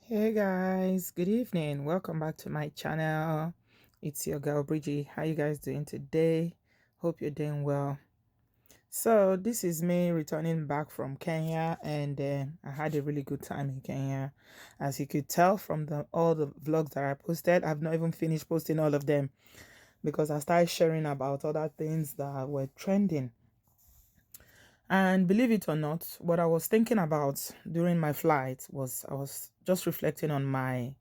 Hey guys, good evening. Welcome back to my channel. It's your girl Bridgie. How you guys doing today? Hope you're doing well. So this is me returning back from Kenya, and I had a really good time in Kenya. As you could tell from all the vlogs that I posted, I've not even finished posting all of them because I started sharing about other things that were trending. And believe it or not, what I was thinking about during my flight was I was just reflecting on my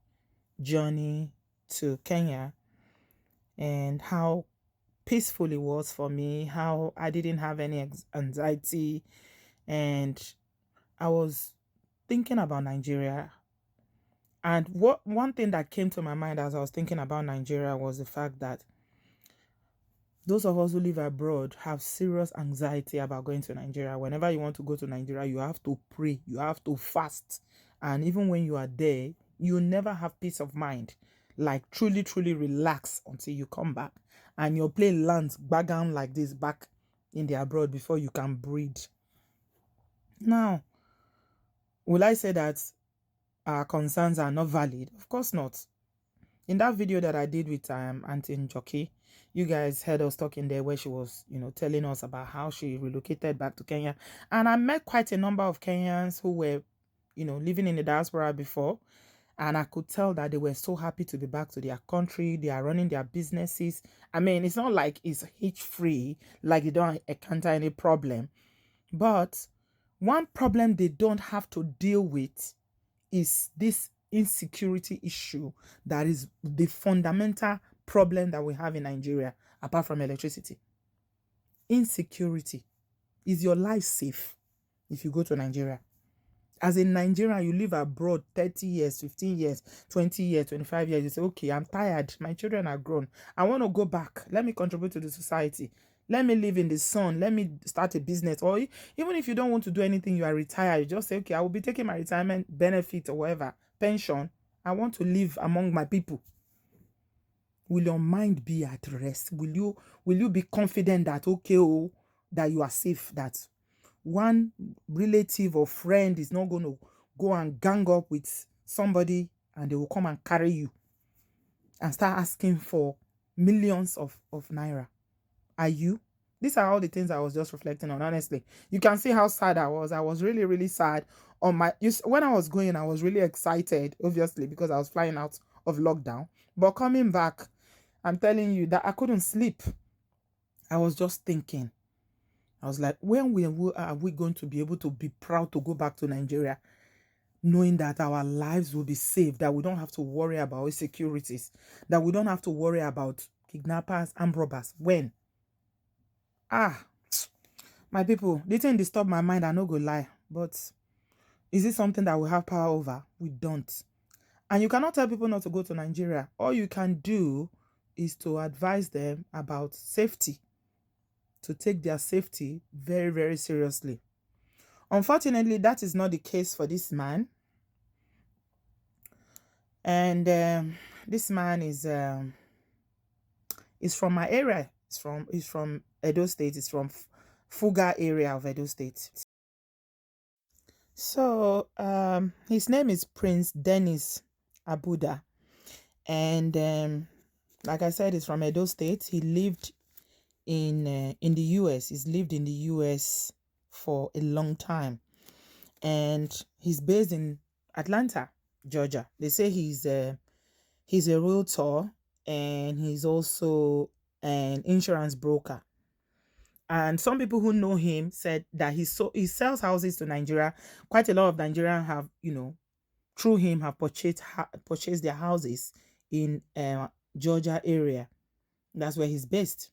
journey to Kenya and how peaceful it was for me, how I didn't have any anxiety. And I was thinking about Nigeria. And one thing that came to my mind as I was thinking about Nigeria was the fact that those of us who live abroad have serious anxiety about going to Nigeria. Whenever you want to go to Nigeria, you have to pray, you have to fast. And even when you are there, you never have peace of mind. Like truly, truly relax until you come back. And your plane lands back down like this back in the abroad before you can breathe. Now, will I say that our concerns are not valid? Of course not. In that video that I did with Auntie Njoki, you guys heard us talking there where she was, telling us about how she relocated back to Kenya. And I met quite a number of Kenyans who were, living in the diaspora before. And I could tell that they were so happy to be back to their country. They are running their businesses. I mean, it's not like it's hitch-free, like they don't encounter any problem. But one problem they don't have to deal with is this insecurity issue that is the fundamental problem that we have in Nigeria, apart from electricity. Insecurity. Is your life safe if you go to Nigeria? As a Nigerian, you live abroad 30 years, 15 years, 20 years, 25 years. You say, okay, I'm tired. My children are grown. I want to go back. Let me contribute to the society. Let me live in the sun. Let me start a business. Or even if you don't want to do anything, you are retired. You just say, okay, I will be taking my retirement benefit or whatever, pension. I want to live among my people. Will your mind be at rest? Will you be confident that, okay, that you are safe, that one relative or friend is not going to go and gang up with somebody and they will come and carry you and start asking for millions of naira? Are you? These are all the things I was just reflecting on, honestly. You can see how sad I was. I was really, really sad. When I was going, I was really excited, obviously, because I was flying out of lockdown. But coming back, I'm telling you that I couldn't sleep. I was just thinking. I was like, are we going to be able to be proud to go back to Nigeria, knowing that our lives will be safe, that we don't have to worry about insecurities, that we don't have to worry about kidnappers and robbers? When? Ah, my people, the thing disturb my mind, I no go lie. But is it something that we have power over? We don't. And you cannot tell people not to go to Nigeria. All you can do is to advise them about safety, to take their safety very, very seriously. Unfortunately, that is not the case for this man. And this man is from my area. He's from Edo State. It's from Fuga area of Edo State. So his name is Prince Dennis Abuda. And like I said, he's from Edo State. He lived in the US. He's lived in the US for a long time. And he's based in Atlanta, Georgia. They say he's a realtor, and he's also an insurance broker. And some people who know him said that he sells houses to Nigeria. Quite a lot of Nigerians have, through him, have purchased their houses in Georgia area. That's where he's based.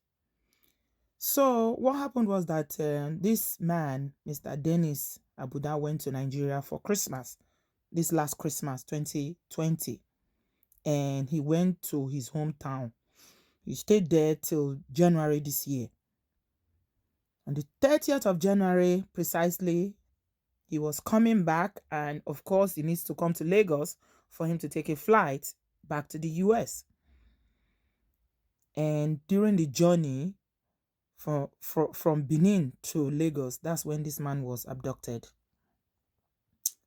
So what happened was that this man, Mr. Dennis Abuda, went to Nigeria for Christmas, this last Christmas, 2020. And he went to his hometown. He stayed there till January this year. On the 30th of January, precisely, he was coming back. And of course, he needs to come to Lagos for him to take a flight back to the US. And during the journey from Benin to Lagos, that's when this man was abducted.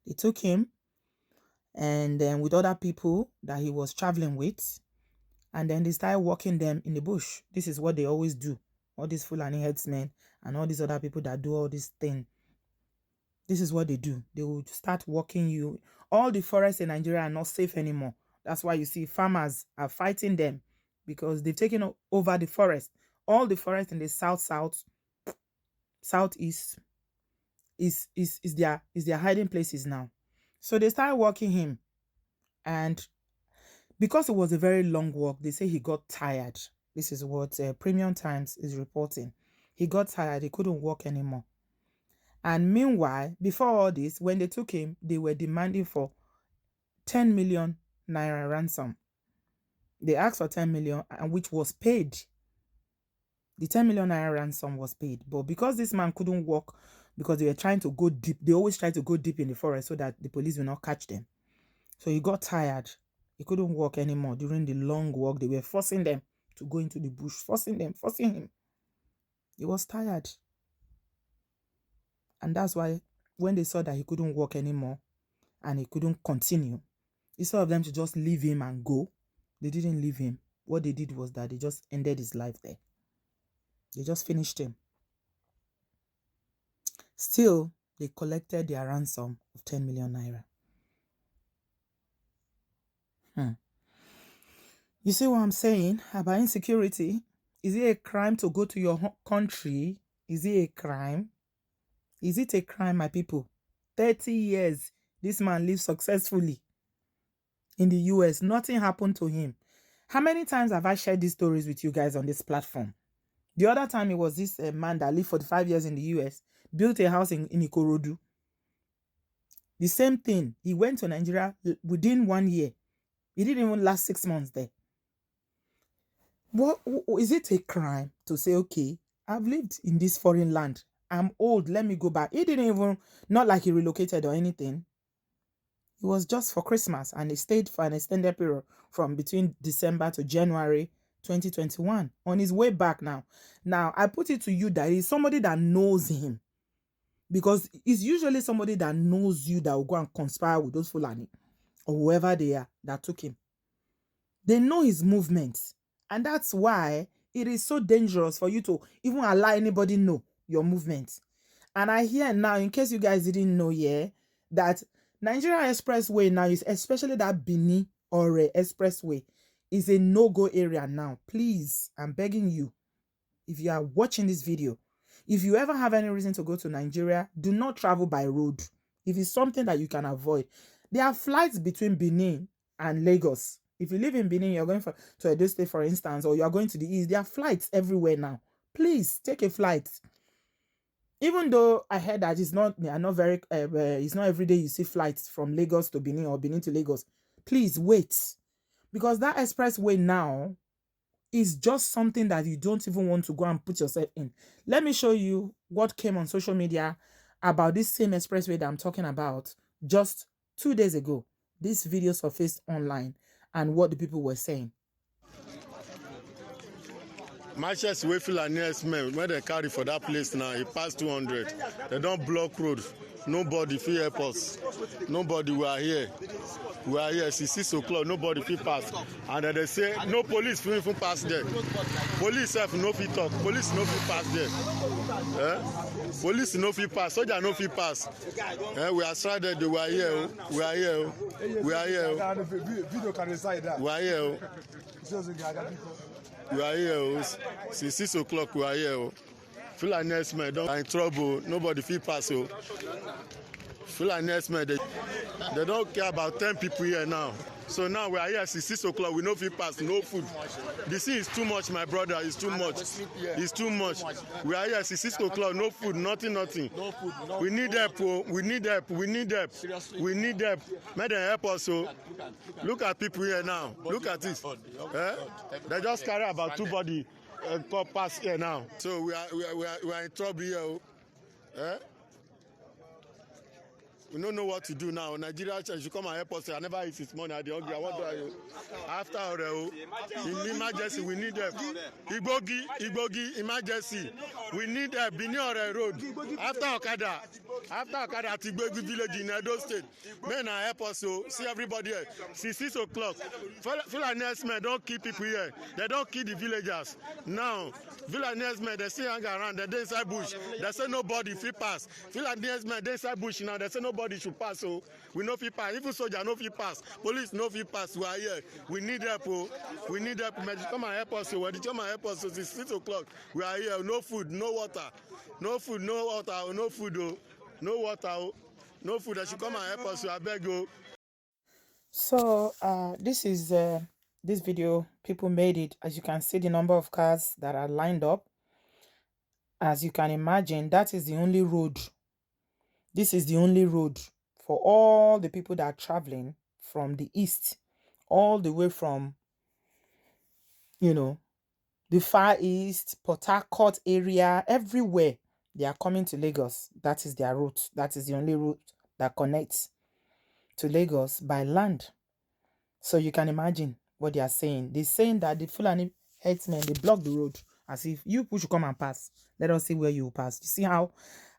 They took him and then with other people that he was traveling with. And then they started walking them in the bush. This is what they always do. All these Fulani headsmen and all these other people that do all this thing. This is what they do. They will start walking you. All the forests in Nigeria are not safe anymore. That's why you see farmers are fighting them because they've taken over the forest. All the forest in the southeast is their hiding places now. So they started walking him, and because it was a very long walk, they say he got tired. This is what Premium Times is reporting. He got tired. He couldn't walk anymore. And meanwhile, before all this, when they took him, they were demanding for 10 million naira ransom. They asked for 10 million, and which was paid. The 10 million naira ransom was paid. But because this man couldn't walk, because they were trying to go deep, they always try to go deep in the forest so that the police will not catch them. So he got tired. He couldn't walk anymore during the long walk. They were forcing them to go into the bush, forcing him. He was tired. And that's why when they saw that he couldn't walk anymore and he couldn't continue, instead of them to just leave him and go, they didn't leave him. What they did was that they just ended his life there. They just finished him. Still, they collected their ransom of 10 million naira. You see what I'm saying about insecurity? Is it a crime to go to your country? Is it a crime? Is it a crime, my people? 30 years, this man lived successfully in the US. Nothing happened to him. How many times have I shared these stories with you guys on this platform? The other time it was this man that lived 45 years in the US, built a house in Ikorodu. The same thing. He went to Nigeria within 1 year. He didn't even last 6 months there. What is it a crime to say, okay, I've lived in this foreign land, I'm old, let me go back? He didn't even, not like he relocated or anything. It was just for Christmas, and he stayed for an extended period from between December to January 2021 on his way back now. Now, I put it to you that he's somebody that knows him, because it's usually somebody that knows you that will go and conspire with those Fulani or whoever they are that took him. They know his movements. And that's why it is so dangerous for you to even allow anybody know your movements. And I hear now, in case you guys didn't know, that Nigeria Expressway now is, especially that Benin or Expressway, is a no-go area now. Please, I'm begging you, if you are watching this video, if you ever have any reason to go to Nigeria, do not travel by road. If it's something that you can avoid, there are flights between Benin and Lagos. If you live in Benin, you're going to Edo State, for instance, or you're going to the east, there are flights everywhere now. Please take a flight. Even though I heard that it's not every day you see flights from Lagos to Benin or Benin to Lagos. Please wait, because that expressway now is just something that you don't even want to go and put yourself in. Let me show you what came on social media about this same expressway that I'm talking about just 2 days ago. This video surfaced online and what the people were saying. Manchester wey Fulani herdsmen when they carry for that place now, it passed 200. They don't block road. Nobody fit help us. Nobody, we are here. We are here since 6 o'clock. Nobody fit pass. And then they say no police fit even pass there. Police self no fit talk. Police no fit pass there. Police no fit pass. Soldier no fit pass. We are stranded. We are here. We are here. We are here. Video can decide that. We are here. We are here. Since 6 o'clock, we are here. Fulani herdsmen don't are in trouble. Nobody feel pass. Fulani herdsmen, they don't care about 10 people here now. So now we are here since 6 o'clock. We no feel pass, no food. The sea is too much, my brother. It's too much. It's too much. We are here since 6 o'clock. No food, nothing. No food. We need help. We need help. We need help. We need help. May they help us. Look at people here now. Look at this. They just carry about 2 bodies pass here now. So we are in trouble here. We don't know what to do now. Nigeria should come and help us. I never eat his money at the hungry. What do I do? After Oreo, in emergency, we need them. Igbogi, emergency. We need them. Bini Ore Road. After Okada, at Igbogi village in Edo State. Men are help us. So see everybody here. See 6 o'clock. Fulani men don't kill people here. They don't kill the villagers. Now, Fulani men, they still hang around. They're inside bush. They say nobody fit pass. Fulani men, they inside bush now. They say nobody should pass. So we no fit pass. Even soldier no fit pass. Police no fit pass. We are here. We need help. Oh. We need help. Come and help us. When you come and help us, so it's 6 o'clock. We are here. No food, no water. No food, no water. No food. Oh. No water. Oh. No food. They should come and help us. So I beg you. So this is this video. People made it. As you can see, the number of cars that are lined up. As you can imagine, that is the only road. This is the only road for all the people that are traveling from the east, all the way from, the Far East, Port Harcourt area, everywhere. They are coming to Lagos. That is their route. That is the only route that connects to Lagos by land. So you can imagine what they are saying. They're saying that the Fulani herdsmen, they block the road as if you should come and pass. Let us see where you will pass. You see how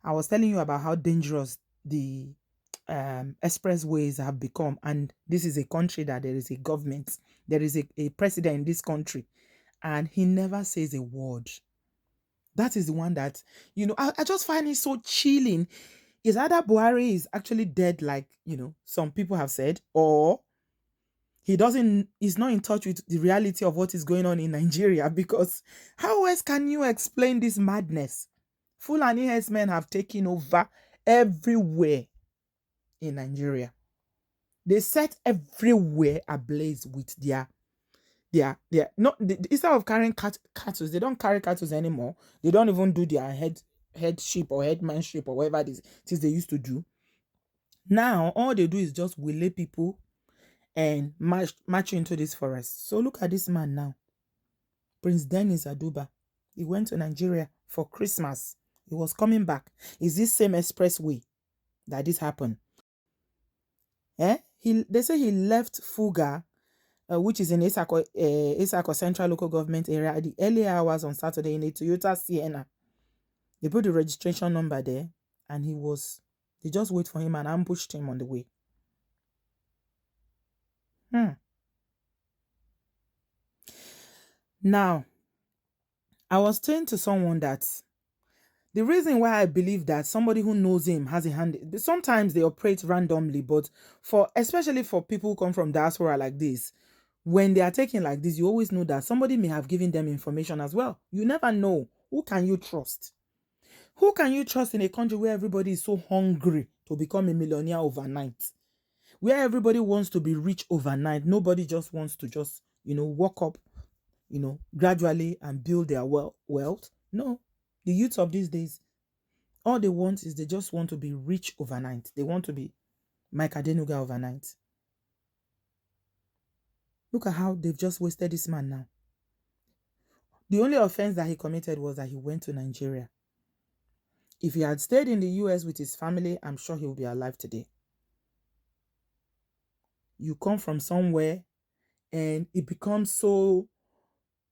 I was telling you about how dangerous the expressways have become. And this is a country that there is a government. There is a president in this country. And he never says a word. That is the one that, I just find it so chilling. Is either Buhari is actually dead, like, some people have said, or he's not in touch with the reality of what is going on in Nigeria, because how else can you explain this madness? Fulani herdsmen have taken over everywhere in Nigeria. They set everywhere ablaze with their instead of carrying cattle, they don't carry cattle anymore. They don't even do their headship or headmanship or whatever it is they used to do. Now all they do is just waylay people and march into this forest. So look at this man now, Prince Dennis Aduba. He went to Nigeria for Christmas. He was coming back. Is this same expressway that this happened? They say he left Fuga, which is in Isako Central Local Government area, at the early hours on Saturday in a Toyota Sienna. They put the registration number there, and they just wait for him and ambushed him on the way. Now, I was saying to someone that the reason why I believe that somebody who knows him has a hand, sometimes they operate randomly, but especially for people who come from diaspora like this, when they are taking like this, you always know that somebody may have given them information as well. You never know. Who can you trust? Who can you trust in a country where everybody is so hungry to become a millionaire overnight? Where everybody wants to be rich overnight. Nobody just wants to walk up, gradually and build their wealth. No. The youth of these days, all they want is they just want to be rich overnight. They want to be Mike Adenuga overnight. Look at how they've just wasted this man now. The only offense that he committed was that he went to Nigeria. If he had stayed in the US with his family, I'm sure he would be alive today. You come from somewhere and it becomes so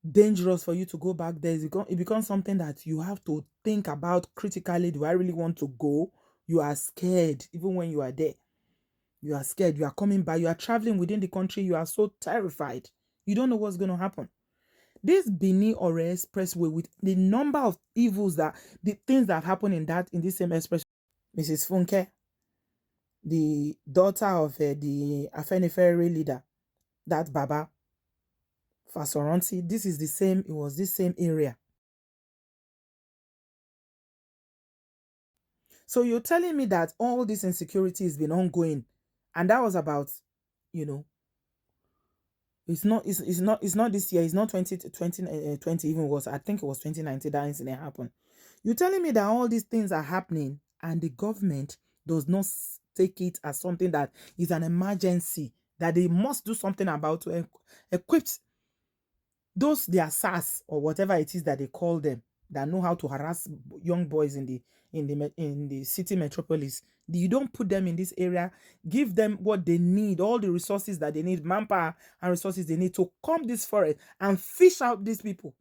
dangerous for you to go back there. It becomes something that you have to think about critically. Do I really want to go? You are scared even when you are there. You are scared. You are coming by. You are traveling within the country. You are so terrified. You don't know what's going to happen. This Benin or expressway, with the number of evils the things that happen in this same expressway. Mrs. Funke, the daughter of the Afenifere leader, that Baba Fasoranti, it was this same area. So you're telling me that all this insecurity has been ongoing, and that was about, it's not this year, it's not 2020 even was, I think it was 2019 that incident happened. You're telling me that all these things are happening and the government does not take it as something that is an emergency, that they must do something about to equip those their SARS or whatever it is that they call them, that know how to harass young boys in the city metropolis. You don't put them in this area, give them what they need, all the resources that they need, manpower and resources they need to come this forest and fish out these people.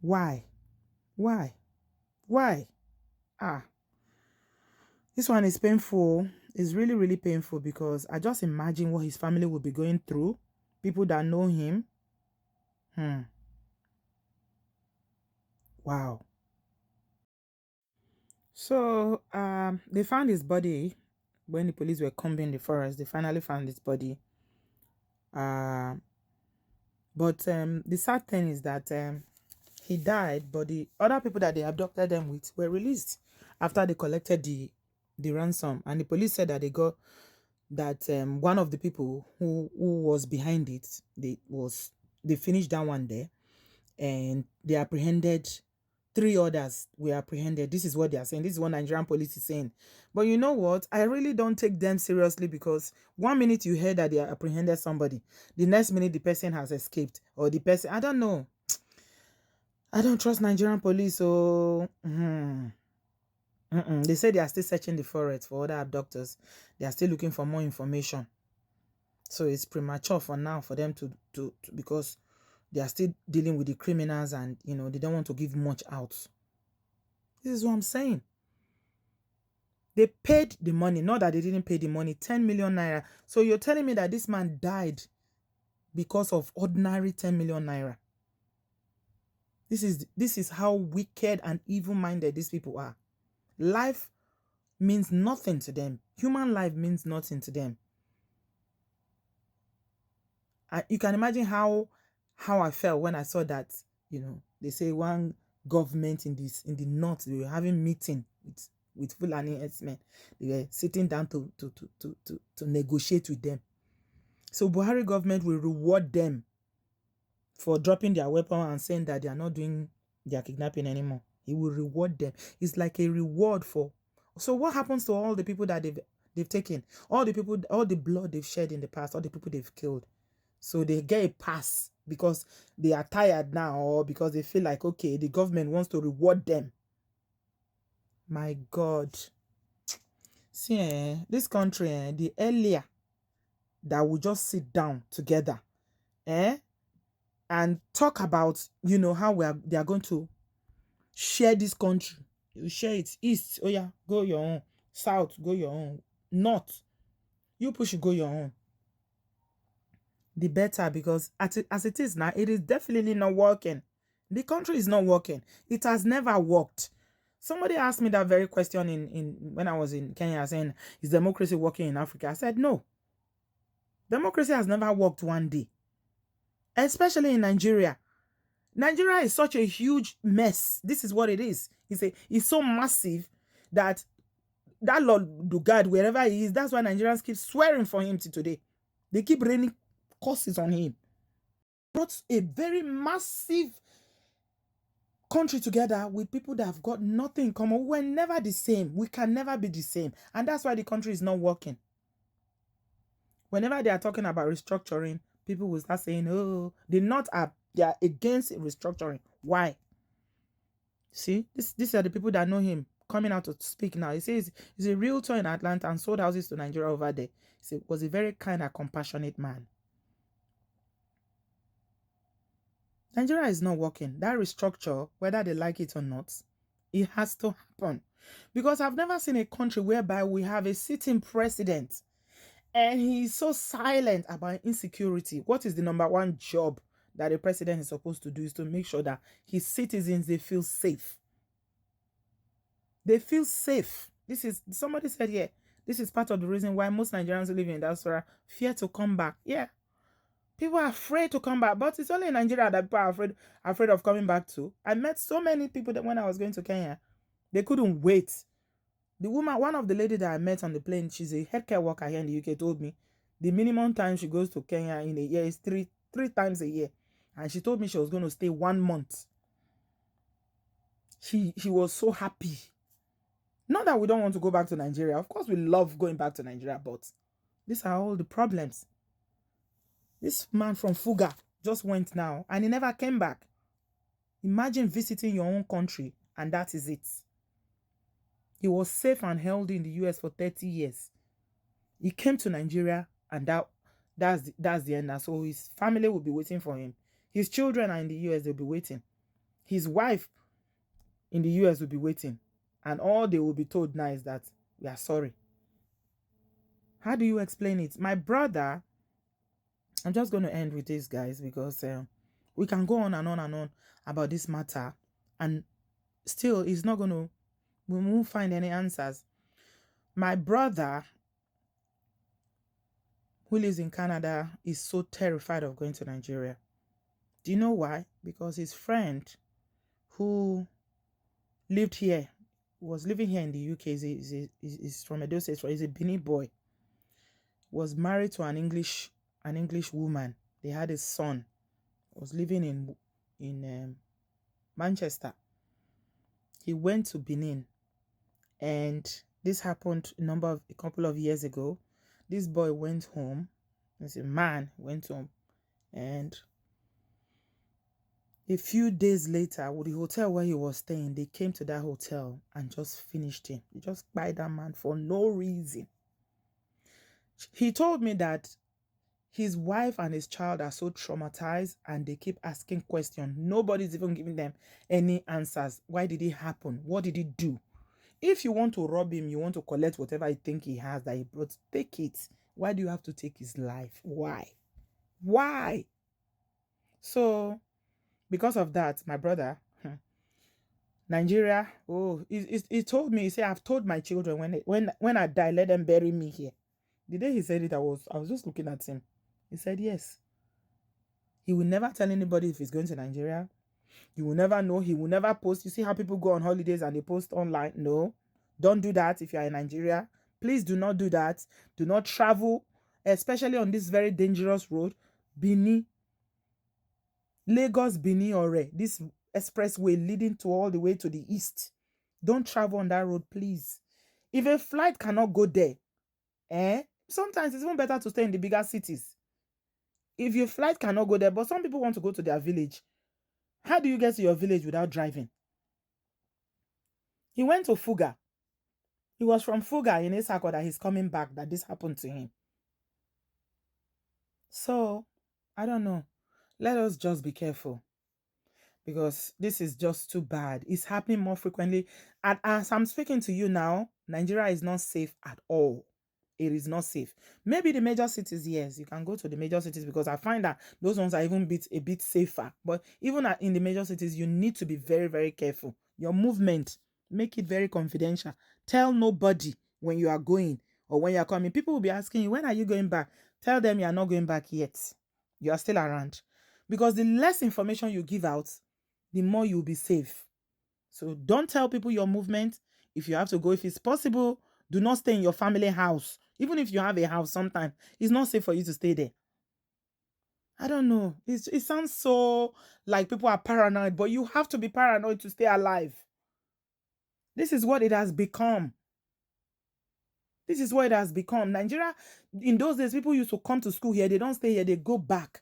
Why? Why? Why? This one is painful. It's really, really painful because I just imagine what his family will be going through. People that know him. Wow. So they found his body when the police were combing the forest. They finally found his body. But the sad thing is that he died, but the other people that they abducted them with were released after they collected the ransom. And the police said that they got that one of the people who was behind it, they finished that one there, and they apprehended 3 others were apprehended. This is what they are saying. This is what Nigerian police is saying. But you know what? I really don't take them seriously because one minute you hear that they apprehended somebody, the next minute the person has escaped, or the person, I don't know. I don't trust Nigerian police. So they say they are still searching the forest for other abductors. They are still looking for more information. So it's premature for now for them to because they are still dealing with the criminals, and they don't want to give much out. This is what I'm saying. They paid the money, not that they didn't pay the money, 10 million naira. So you're telling me that this man died because of ordinary 10 million naira. This is how wicked and evil-minded these people are. Life means nothing to them. Human life means nothing to them. You can imagine how I felt when I saw that, they say one government in the north, they were having meeting with Fulani herdsmen. They were sitting down to negotiate with them. So Buhari government will reward them for dropping their weapon and saying that they are not doing their kidnapping anymore. He will reward them. It's like a reward for. So what happens to all the people that they've taken? All the blood they've shed in the past, all the people they've killed. So they get a pass because they are tired now, or because they feel like, okay, the government wants to reward them. My God. See, this country, the earlier that we just sit down together, and talk about, how they are going to share this country. You share it. East, oh yeah, go your own. South, go your own. North, you push, go your own. The better, because as it is now, it is definitely not working. The country is not working. It has never worked. Somebody asked me that very question in when I was in Kenya, saying, is democracy working in Africa? I said, no. Democracy has never worked one day. Especially in Nigeria. Nigeria is such a huge mess. This is what it is. It's so massive that Lord Dugard, wherever he is, that's why Nigerians keep swearing for him till today. They keep raining curses on him. Brought a very massive country together with people that have got nothing in common. We're never the same. We can never be the same. And that's why the country is not working. Whenever they are talking about restructuring, people will start saying, oh, they are against restructuring. Why? See, these are the people that know him coming out to speak now. He says he's a realtor in Atlanta and sold houses to Nigeria over there. He was a very kind and compassionate man. Nigeria is not working. That restructure, whether they like it or not, it has to happen. Because I've never seen a country whereby we have a sitting president and he's so silent about insecurity. What is the number one job that a president is supposed to do is to make sure that his citizens, they feel safe. They feel safe. Somebody said, yeah, this is part of the reason why most Nigerians who live in diaspora fear to come back. Yeah. People are afraid to come back, but it's only in Nigeria that people are afraid of coming back to. I met so many people that when I was going to Kenya, they couldn't wait. The woman, one of the ladies that I met on the plane, she's a healthcare worker here in the UK, told me the minimum time she goes to Kenya in a year is three times a year. And she told me she was going to stay 1 month. She was so happy. Not that we don't want to go back to Nigeria. Of course, we love going back to Nigeria, but these are all the problems. This man from Fuga, just went now and he never came back. Imagine visiting your own country and that is it. He was safe and healthy in the US for 30 years. He came to Nigeria and that's the end. So his family will be waiting for him. His children are in the US, they'll be waiting. His wife in the US will be waiting. And all they will be told now is that we are sorry. How do you explain it? My brother, I'm just going to end with this, guys, because we can go on and on and on about this matter. And still, we won't find any answers. My brother, who lives in Canada, is so terrified of going to Nigeria. Do you know why? Because his friend who lived here, was living here in the UK, is from Edo State, he's a Benin boy, was married to an English woman. They had a son, was living in Manchester. He went to Benin, and this happened a couple of years ago. This boy went home. This man went home, and a few days later, with the hotel where he was staying, they came to that hotel and just finished him. They just spied that man for no reason. He told me that his wife and his child are so traumatized and they keep asking questions. Nobody's even giving them any answers. Why did it happen? What did he do? If you want to rob him, you want to collect whatever you think he has that he brought, take it. Why do you have to take his life? Why? Why? So, because of that, my brother, Nigeria, he told me, he said, I've told my children when I die, let them bury me here. The day he said it, I was just looking at him. He said, yes. He will never tell anybody if he's going to Nigeria. You will never know. He will never post. You see how people go on holidays and they post online? No. Don't do that if you are in Nigeria. Please do not do that. Do not travel, especially on this very dangerous road. Benin, Lagos, Benin, Ore. This expressway leading to all the way to the east. Don't travel on that road, please. If a flight cannot go there, sometimes it's even better to stay in the bigger cities. If your flight cannot go there, but some people want to go to their village. How do you get to your village without driving? He went to Fuga. He was from Fuga in Isako that he's coming back, that this happened to him. So, I don't know. Let us just be careful, because this is just too bad. It's happening more frequently. And as I'm speaking to you now, Nigeria is not safe at all. It is not safe. Maybe the major cities, yes, you can go to the major cities, because I find that those ones are even a bit safer. But even in the major cities, you need to be very, very careful. Your movement, make it very confidential. Tell nobody when you are going or when you are coming. People will be asking you, when are you going back? Tell them you are not going back yet. You are still around. Because the less information you give out, the more you'll be safe. So don't tell people your movement. If you have to go, if it's possible, do not stay in your family house. Even if you have a house, sometimes it's not safe for you to stay there. I don't know. It sounds so like people are paranoid, but you have to be paranoid to stay alive. This is what it has become. This is what it has become. Nigeria, in those days, people used to come to school here. They don't stay here. They go back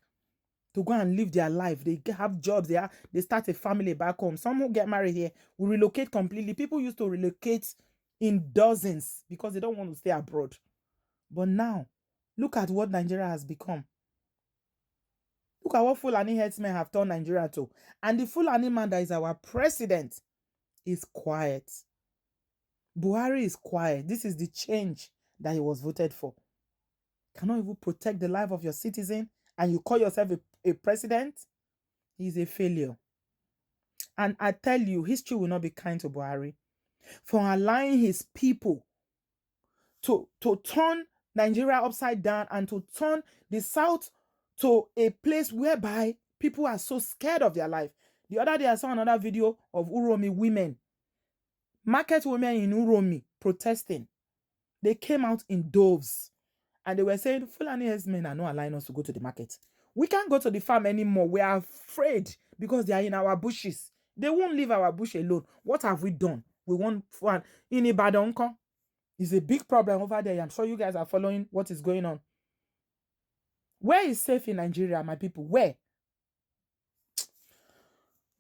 to go and live their life. They have jobs. They start a family back home. Some who get married here will relocate completely. People used to relocate in dozens because they don't want to stay abroad. But now, look at what Nigeria has become. Look at what Fulani herdsmen have turned Nigeria to. And the Fulani man that is our president is quiet. Buhari is quiet. This is the change that he was voted for. Cannot even protect the life of your citizen, and you call yourself a president? He's a failure. And I tell you, history will not be kind to Buhari for allowing his people to turn Nigeria upside down and to turn the South to a place whereby people are so scared of their life. The other day, I saw another video of Uromi women, market women in Uromi, protesting. They came out in doves and they were saying, Fulani herdsmen are not allowing us to go to the market. We can't go to the farm anymore. We are afraid because they are in our bushes. They won't leave our bush alone. What have we done? We want fun. In Ibadan, it's a big problem over there. I'm sure you guys are following what is going on. Where is safe in Nigeria, my people? Where?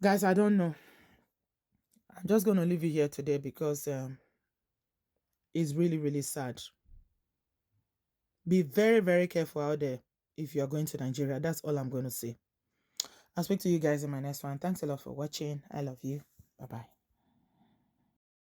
Guys, I don't know. I'm just going to leave you here today because it's really, really sad. Be very, very careful out there if you are going to Nigeria. That's all I'm going to say. I'll speak to you guys in my next one. Thanks a lot for watching. I love you. Bye-bye.